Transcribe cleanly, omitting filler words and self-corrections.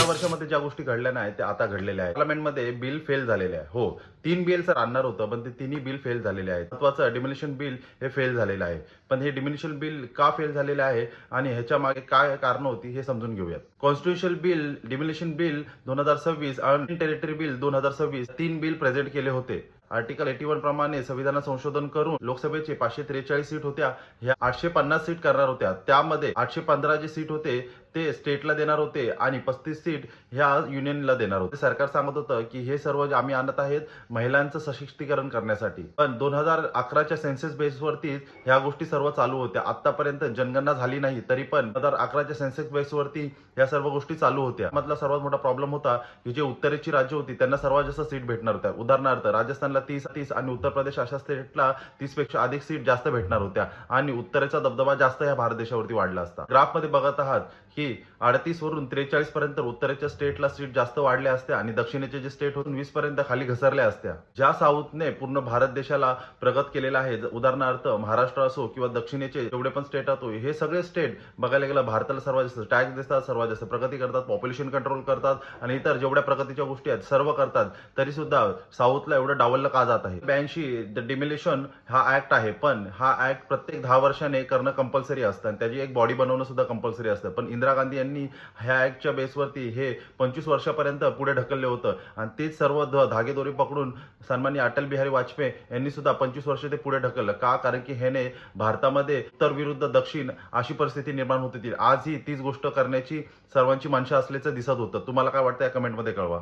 वर्षामध्ये ज्या गोष्टी घडल्या नाही त्या आता घडलेल्या आहेत. पार्लमेंटमध्ये बिल फेल झालेले आहे. हो, 3 बिल सर आणणार होतं, पण ते तिन्ही बिल फेल झालेले आहेत. महत्त्वाचं डिमोलिशन बिल हे फेल झालेलं आहे. पण हे डिमोलिशन बिल का फेल झालेले आहे आणि ह्याच्या मागे काय कारण होती हे समजून घेऊयात. कॉन्स्टिट्युशनल बिल, डिमोलिशन बिल 2026 आणि टेरिटरी बिल 2026 3 बिल प्रेझेंट केले होते. आर्टिकल 81 प्रमाणे संविधानात संशोधन करून लोकसभेचे 543 सीट होत्या, ह्या 850 सीट करणार होत्या. त्यामध्ये 815 जे सीट होते ते स्टेटला देणार होते आणि 35 सीट ह्या युनियनला देणार होते. सरकार सांगत होतं की हे सर्व आम्ही आणत आहेत महिलांचं सशक्तीकरण करण्यासाठी. पण 2011च्या सेन्सस बेसवरती ह्या गोष्टी सर्व चालू होत्या. आतापर्यंत जनगणना झाली नाही, तरी पण 2011च्या सेन्सस बेसवरती ह्या सर्व गोष्टी चालू होत्या. मधला सर्वात मोठा प्रॉब्लेम होता की जे उत्तरेची राज्य होती त्यांना सर्वात जास्त सीट भेटणार होत्या. उदाहरणार्थ राजस्थानला 30 आणि उत्तर प्रदेश अशा स्टेटला 30 पेक्षा अधिक सीट जास्त भेटणार होत्या आणि उत्तरेचा दबदबा जास्त ह्या भारत देशावरती वाढला असता. ग्राफ मध्ये बघत आहात की 38 वरून 43 पर्यंत उत्तरेच्या स्टेटला सीट जास्त वाढल्या असत्या आणि दक्षिणेचे जे स्टेट होते 20 पर्यंत खाली घसरल्या असत्या. ज्या साऊथने पूर्ण भारत देशाला प्रगत केलेला आहे, उदाहरणार्थ महाराष्ट्र असो किंवा दक्षिणेचे जेवढे पण स्टेट असो, हे सगळे स्टेट बघायला गेलं भारताला सर्वात जास्त टॅक्स देतात, सर्वात जास्त प्रगती करतात, पॉप्युलेशन कंट्रोल करतात आणि इतर जेवढ्या प्रगतीच्या गोष्टी आहेत सर्व करतात, तरी सुद्धा साऊथला एवढं डावललं का जात आहे. 82 डिमोलिशन हा ऍक्ट आहे, पण हा ऍक्ट प्रत्येक 10 वर्षाने करणं कंपल्सरी असतं आणि त्याची एक बॉडी बनवणं सुद्धा कंपल्सरी असतं. पण इंदिरा गांधी यांनी ह्या ऍक्टच्या बेसवरती हे 25 वर्षापर्यंत पुढे ढकलले होतं आणि तेच सर्व धागेदोरी पकडून सन्माननीय अटल बिहारी वाजपेयी यांनी सुद्धा 25 वर्ष ते पुढे ढकललं. का? कारण की ह्याने भारतामध्ये उत्तर विरुद्ध दक्षिण अशी परिस्थिती निर्माण होत होती. आजही तीच गोष्ट करण्याची सर्वांची मनशा असल्याचं दिसत होतं. तुम्हाला काय वाटतं या कमेंटमध्ये कळवा.